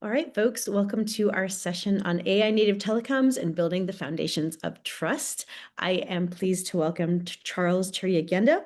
All right, folks, welcome to our session on AI native telecoms and building the foundations of trust. I am pleased to welcome Charles Turyagyenda,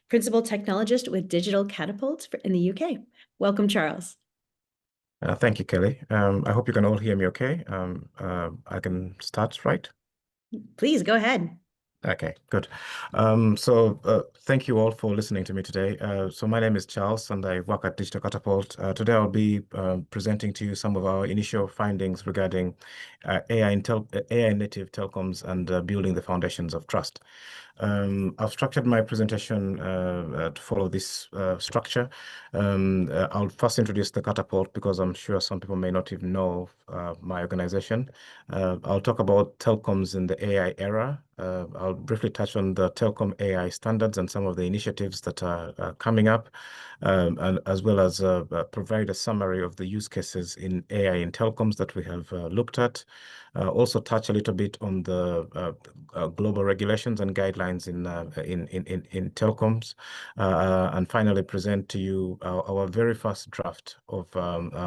Principal Technologist with Digital Catapult in the UK. Welcome, Charles. Thank you, Kelly. I hope you can all hear me okay. I can start, right? Please go ahead. Okay, good. Thank you all for listening to me today. So my name is Charles and I work at Digital Catapult. Today I'll be presenting to you some of our initial findings regarding AI native telecoms and building the foundations of trust. I've structured my presentation to follow this structure. I'll first introduce the Catapult because I'm sure some people may not even know my organization. I'll talk about telecoms in the AI era. I'll briefly touch on the telecom AI standards and some of the initiatives that are coming up, and as well as provide a summary of the use cases in AI in telecoms that we have looked at. Also touch a little bit on the global regulations and guidelines in telecoms, and finally present to you our very first draft of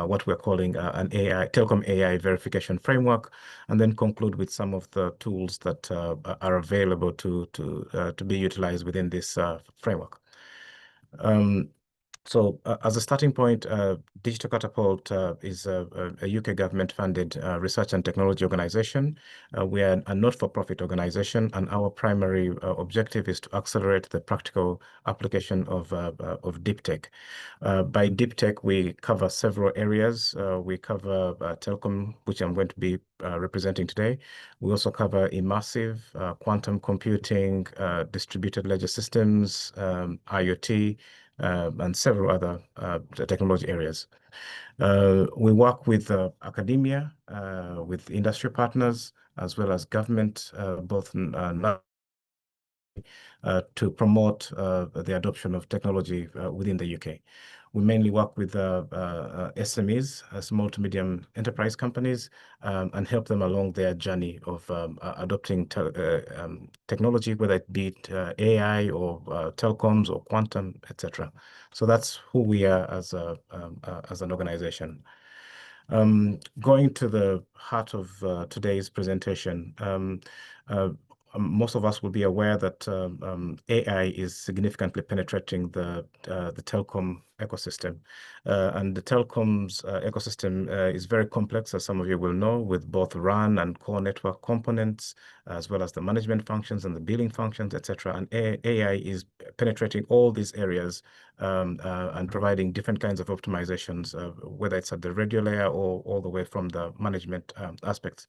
what we're calling an telecom AI verification framework, and then conclude with some of the tools that are available to be utilized within this framework. As a starting point, Digital Catapult is a UK government-funded research and technology organization. We are a not-for-profit organization, and our primary objective is to accelerate the practical application of deep tech. By deep tech, we cover several areas. We cover telecom, which I'm going to be representing today. We also cover immersive, quantum computing, distributed ledger systems, IoT, and several other technology areas. We work with academia, with industry partners, as well as government, both to promote the adoption of technology within the UK. We mainly work with SMEs, small to medium enterprise companies, and help them along their journey of adopting technology, whether it be AI or telecoms or quantum, etc. So that's who we are as an organization. Going to the heart of today's presentation, most of us will be aware that AI is significantly penetrating the telecom ecosystem. And the telecoms ecosystem is very complex, as some of you will know, with both RAN and core network components, as well as the management functions and the billing functions, etc. And AI is penetrating all these areas and providing different kinds of optimizations, whether it's at the radio layer or all the way from the management aspects.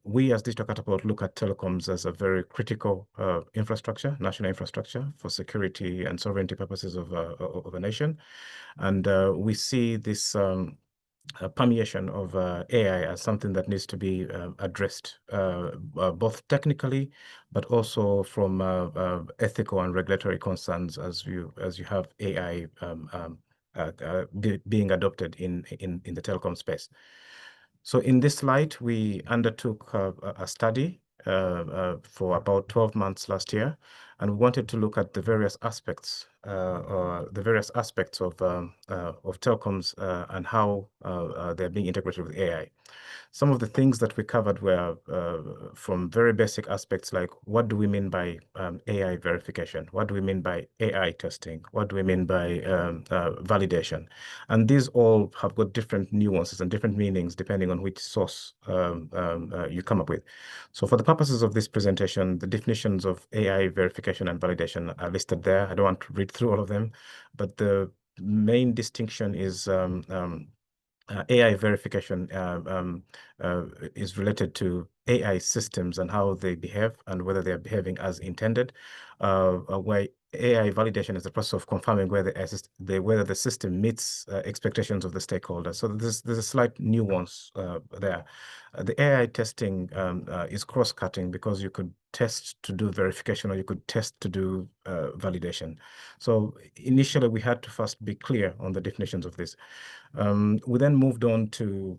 We as Digital Catapult look at telecoms as a very critical infrastructure, national infrastructure for security and sovereignty purposes of a nation. And we see this permeation of AI as something that needs to be addressed both technically, but also from ethical and regulatory concerns as you have AI being adopted in the telecom space. So in this light, we undertook a study for about 12 months last year, and we wanted to look at the various aspects of telecoms and how they're being integrated with AI. Some of the things that we covered were from very basic aspects like what do we mean by AI verification? What do we mean by AI testing? What do we mean by validation? And these all have got different nuances and different meanings depending on which source you come up with. So for the purposes of this presentation, the definitions of AI verification and validation are listed there. I don't want to read through all of them, but the main distinction is AI verification is related to AI systems and how they behave and whether they are behaving as intended, where AI validation is the process of confirming whether the system meets expectations of the stakeholders. So there's a slight nuance there. the AI testing is cross-cutting because you could test to do verification or you could test to do validation. So initially, we had to first be clear on the definitions of this. We then moved on to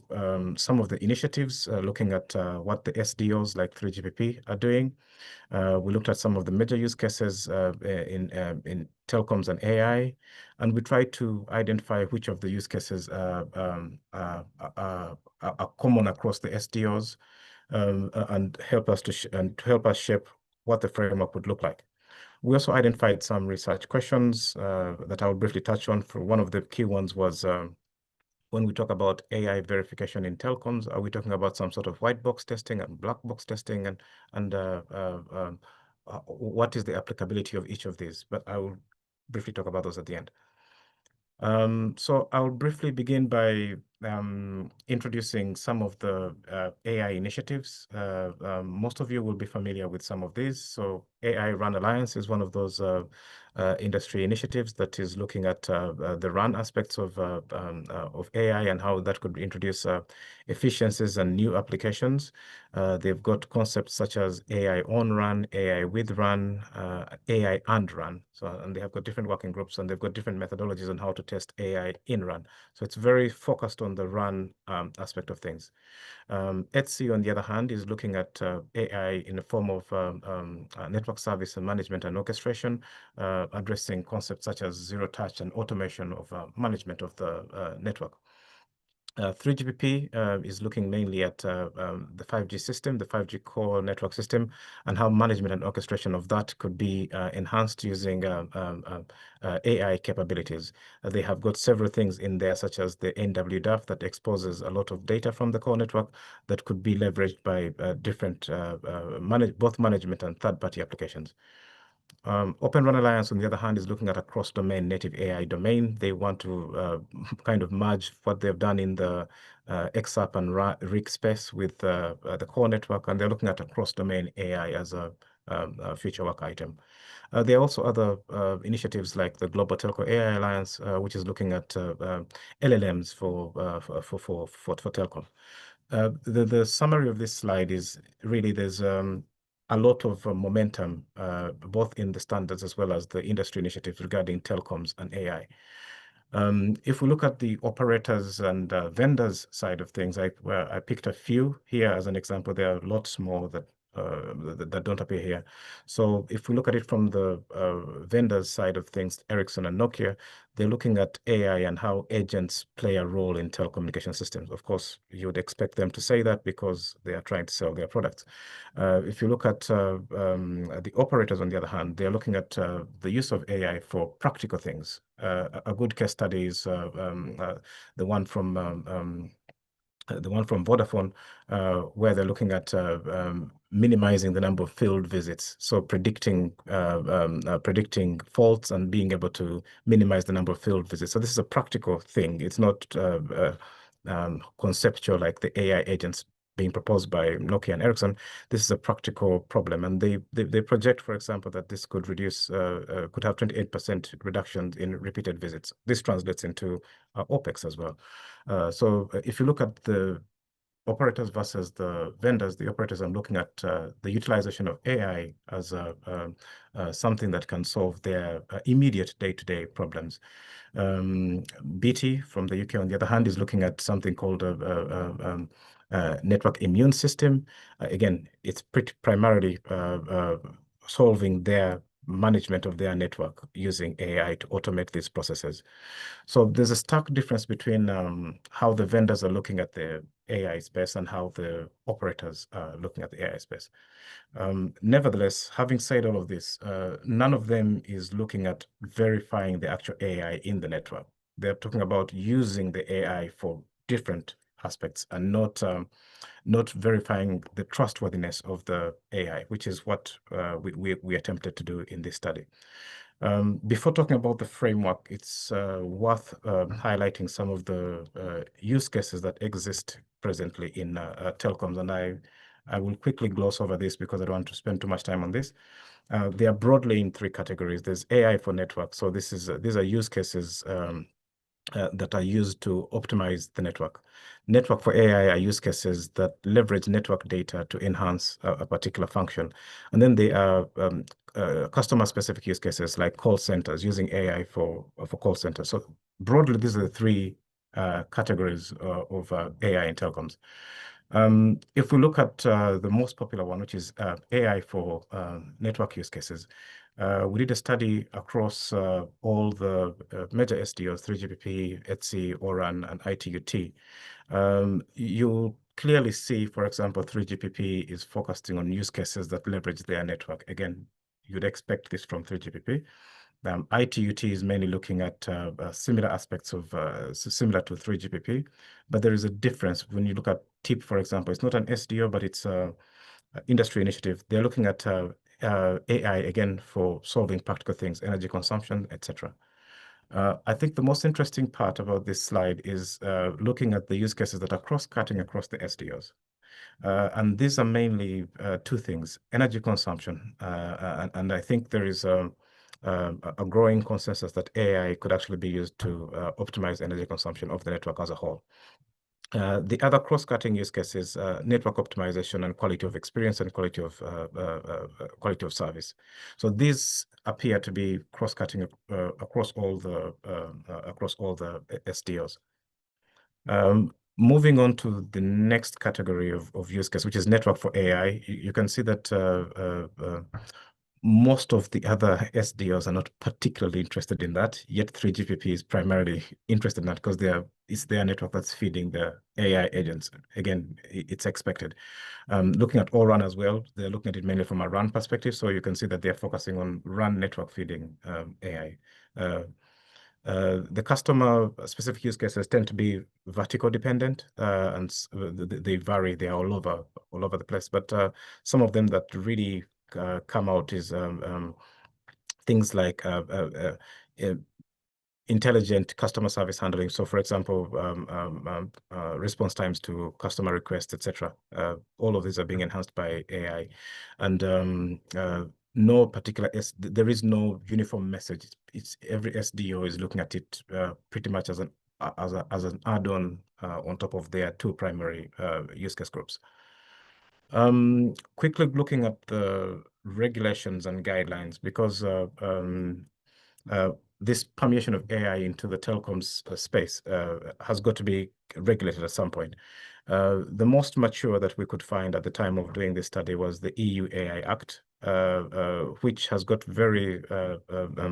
some of the initiatives, looking at what the SDOs like 3GPP are doing. We looked at some of the major use cases in telecoms and AI, and we tried to identify which of the use cases are common across the SDOs, and to help us shape what the framework would look like. We also identified some research questions that I will briefly touch on. For one of the key ones was when we talk about AI verification in telecoms, are we talking about some sort of white box testing and black box testing, and what is the applicability of each of these? But I will briefly talk about those at the end. So I'll briefly begin by introducing some of the AI initiatives. Most of you will be familiar with some of these. So AI Run Alliance is one of those industry initiatives that is looking at the run aspects of AI and how that could introduce efficiencies and new applications. They've got concepts such as AI on run, AI with run, AI and run. So, and they have got different working groups and they've got different methodologies on how to test AI in run. So it's very focused on the run aspect of things. Etsy, on the other hand, is looking at AI in the form of network service and management and orchestration, addressing concepts such as zero touch and automation of management of the network. 3GPP is looking mainly at the 5G system, the 5G core network system, and how management and orchestration of that could be enhanced using AI capabilities. They have got several things in there, such as the NWDAF that exposes a lot of data from the core network that could be leveraged by different both management and third-party applications. Open Run Alliance, on the other hand, is looking at a cross-domain native AI domain. They want to kind of merge what they've done in the XAP and RIC space with the core network, and they're looking at a cross-domain AI as a future work item. There are also other initiatives like the Global Telco AI Alliance, which is looking at LLMs for telecom. The summary of this slide is really there's a lot of momentum, both in the standards as well as the industry initiatives regarding telecoms and AI. If we look at the operators and vendors side of things, I picked a few here as an example. There are lots more that don't appear here. So if we look at it from the vendors side of things, Ericsson and Nokia, they're looking at AI and how agents play a role in telecommunication systems. Of course, you would expect them to say that because they are trying to sell their products. If you look at the operators, on the other hand, they're looking at the use of AI for practical things. A good case study is the one from Vodafone, where they're looking at minimizing the number of field visits, so predicting faults and being able to minimize the number of field visits. So this is a practical thing. It's not conceptual like the AI agents being proposed by Nokia and Ericsson. This is a practical problem, and they project, for example, that this could reduce could have 28% reduction in repeated visits. This translates into OPEX as well. So if you look at the operators versus the vendors, the operators are looking at the utilization of AI as something that can solve their immediate day-to-day problems. BT from the UK, on the other hand, is looking at something called a network immune system. Again, it's primarily solving their management of their network using AI to automate these processes. So there's a stark difference between how the vendors are looking at the AI space and how the operators are looking at the AI space. Nevertheless, having said all of this, none of them is looking at verifying the actual AI in the network. They're talking about using the AI for different aspects and not verifying the trustworthiness of the AI, which is what we attempted to do in this study. Before talking about the framework, it's worth highlighting some of the use cases that exist presently in telecoms, and I will quickly gloss over this because I don't want to spend too much time on this. They are broadly in three categories. There's AI for network. So these are use cases that are used to optimize the network. Network for AI are use cases that leverage network data to enhance a particular function. And then they are customer-specific use cases like call centers, using AI for call centers. So broadly, these are the three categories of AI in telecoms. If we look at the most popular one, which is AI for network use cases, we did a study across all the major SDOs, 3GPP, ETSI, O-RAN, and ITU-T. You'll clearly see, for example, 3GPP is focusing on use cases that leverage their network. Again, you'd expect this from 3GPP. ITU-T is mainly looking at similar aspects of similar to 3GPP, but there is a difference when you look at TIP, for example. It's not an SDO, but it's an industry initiative. They're looking at AI again for solving practical things, energy consumption, etc. I think the most interesting part about this slide is looking at the use cases that are cross-cutting across the SDOs. And these are mainly two things: energy consumption, and I think there is a growing consensus that AI could actually be used to optimize energy consumption of the network as a whole. The other cross-cutting use cases, network optimization and quality of experience and quality of service. So these appear to be cross-cutting across all the SDOs. Moving on to the next category of use case, which is network for AI, you can see that most of the other SDOs are not particularly interested in that, yet 3GPP is primarily interested in that because it's their network that's feeding the AI agents. Again, it's expected. Looking at O-RAN as well, they're looking at it mainly from a RAN perspective, so you can see that they're focusing on RAN network feeding AI. The customer-specific use cases tend to be vertical dependent, and they vary. They are all over the place. But some of them that really come out is things like intelligent customer service handling. So, for example, response times to customer requests, etc. All of these are being enhanced by AI, and no particular there is no uniform message. It's every SDO is looking at it pretty much as an add-on on top of their two primary use case groups. Quickly looking at the regulations and guidelines, because this permeation of AI into the telecoms space has got to be regulated at some point. The most mature that we could find at the time of doing this study was the EU AI Act, which has got very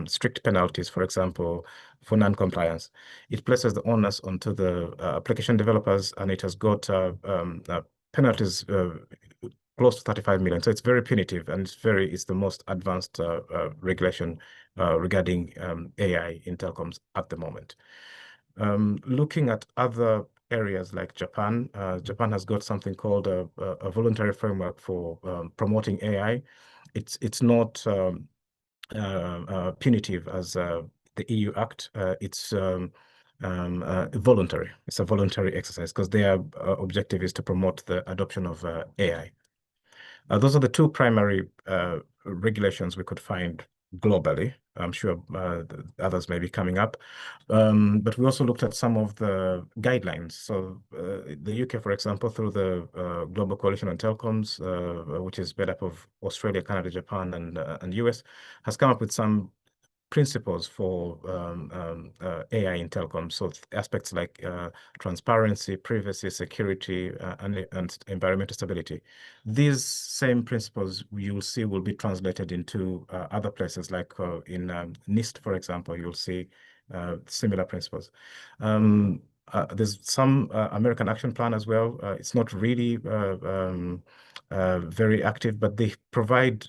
strict penalties, for example, for non-compliance. It places the onus onto the application developers, and it has got penalties close to 35 million. So it's very punitive, and it's the most advanced regulation regarding AI in telecoms at the moment. Looking at other areas like Japan, Japan has got something called a voluntary framework for promoting AI. It's not punitive as the EU Act. It's voluntary. It's a voluntary exercise because their objective is to promote the adoption of AI. Those are the two primary regulations we could find globally. I'm sure others may be coming up. But we also looked at some of the guidelines. So the UK, for example, through the Global Coalition on Telecoms, which is made up of Australia, Canada, Japan, and US, has come up with some principles for AI in telecom. So aspects like transparency, privacy, security, and environmental stability. These same principles you'll see will be translated into other places, like in NIST, for example, you'll see similar principles. There's some American Action Plan as well. It's not really very active, but they provide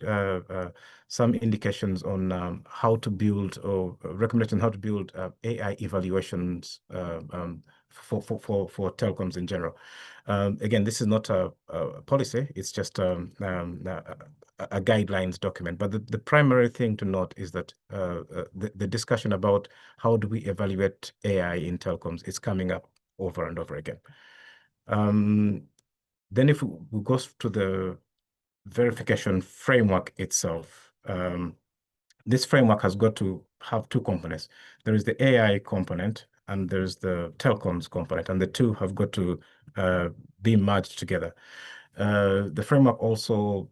some indications on how to build, or recommendations on how to build AI evaluations for telecoms in general. Again, this is not a policy; it's just a guidelines document. But the primary thing to note is that the discussion about how do we evaluate AI in telecoms is coming up over and over again. Then if we go to the verification framework itself, this framework has got to have two components. There is the AI component, and there's the telecoms component, and the two have got to be merged together. The framework also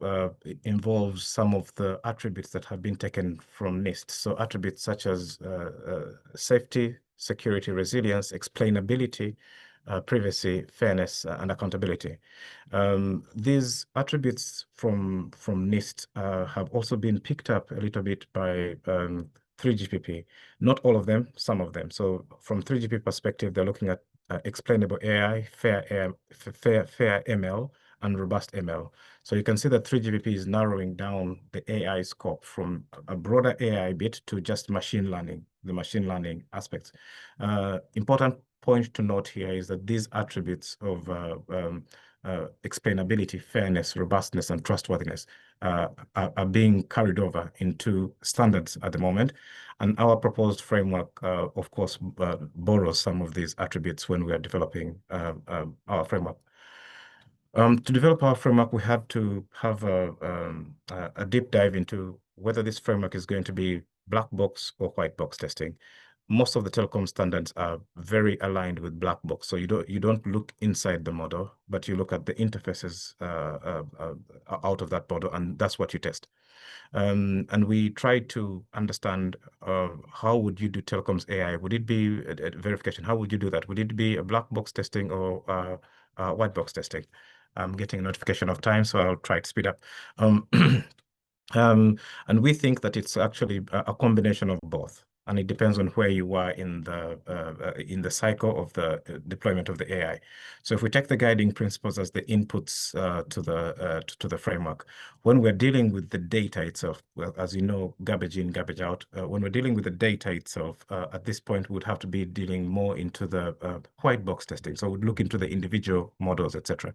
involves some of the attributes that have been taken from NIST. So attributes such as safety, security, resilience, explainability, privacy, fairness, and accountability. These attributes from NIST have also been picked up a little bit by 3GPP. Not all of them, some of them. So from 3GPP perspective, they're looking at explainable AI, fair ML, and robust ML. So you can see that 3GPP is narrowing down the AI scope from a broader AI bit to just machine learning, the machine learning aspects. Important point to note here is that these attributes of explainability, fairness, robustness, and trustworthiness are being carried over into standards at the moment. And our proposed framework, of course, borrows some of these attributes when we are developing our framework. To develop our framework, we had to have a deep dive into whether this framework is going to be black box or white box testing. Most of the telecom standards are very aligned with black box. So you don't look inside the model, but you look at the interfaces out of that model, and that's what you test. And we tried to understand how would you do telecoms AI? Would it be a verification? How would you do that? Would it be a black box testing or white box testing? I'm getting a notification of time, so I'll try to speed up. And we think that it's actually a combination of both, and it depends on where you are in the cycle of the deployment of the AI. So if we take the guiding principles as the inputs to the framework, when we're dealing with the data itself, well, as you know, garbage in, garbage out. When we're dealing with the data itself, at this point, we would have to be dealing more into the white box testing. So we'd look into the individual models, etc.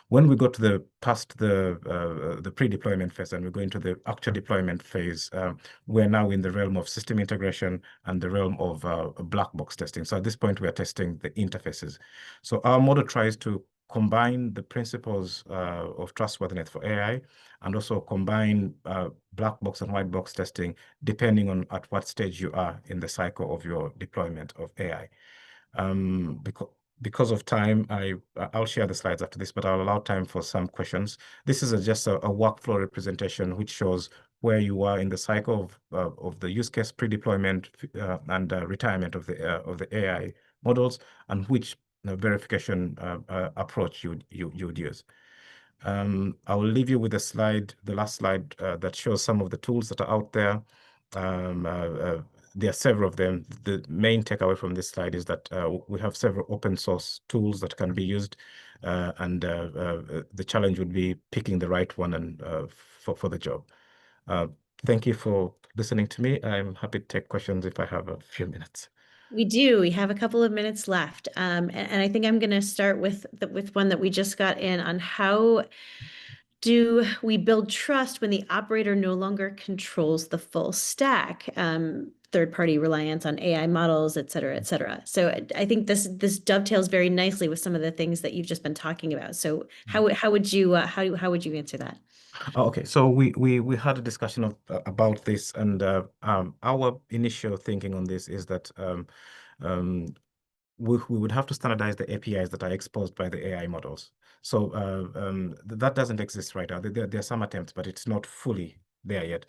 When we go to past the pre-deployment phase and we go into the actual deployment phase, we're now in the realm of system integration and the realm of black box testing. So at this point, we are testing the interfaces. So our model tries to combine the principles of trustworthiness for AI and also combine black box and white box testing depending on at what stage you are in the cycle of your deployment of AI. Because of time, I'll share the slides after this, but I'll allow time for some questions. This is just a workflow representation which shows where you are in the cycle of the use case pre-deployment and retirement of the AI models, and which verification approach you would use. I will leave you with the last slide that shows some of the tools that are out there. There are several of them. The main takeaway from this slide is that we have several open source tools that can be used, and the challenge would be picking the right one and for the job. Thank you for listening to me. I'm happy to take questions if I have a few minutes. We do. We have a couple of minutes left. And I think I'm going to start with one that we just got in on how do we build trust when the operator no longer controls the full stack? Third-party reliance on AI models, et cetera, et cetera. So I think this dovetails very nicely with some of the things that you've just been talking about. So how would you answer that? Okay, so we had a discussion about this, and our initial thinking on this is that we would have to standardize the APIs that are exposed by the AI models. So that doesn't exist right now. There are some attempts, but it's not fully there yet.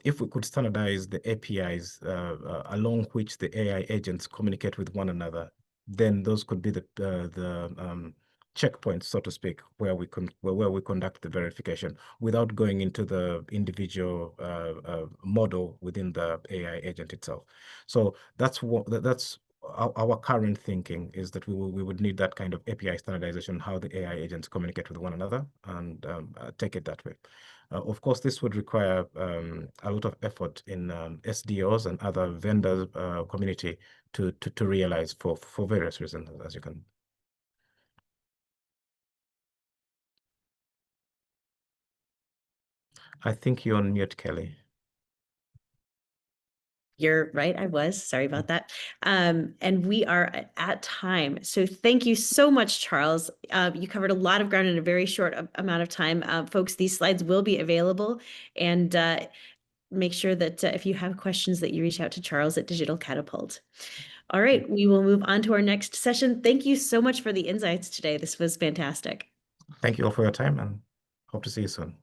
If we could standardize the APIs along which the AI agents communicate with one another, then those could be the checkpoints, so to speak, where we conduct the verification without going into the individual model within the AI agent itself. So that's our current thinking is that we would need that kind of API standardization, how the AI agents communicate with one another, and take it that way. Of course, this would require a lot of effort in SDOs and other vendor community to realize for various reasons, as you can. I think you're on mute, Kelly. You're right. I was. Sorry about that. And we are at time. So thank you so much, Charles. You covered a lot of ground in a very short amount of time. Folks, these slides will be available, and make sure that if you have questions that you reach out to Charles at Digital Catapult. All right, we will move on to our next session. Thank you so much for the insights today. This was fantastic. Thank you all for your time and hope to see you soon.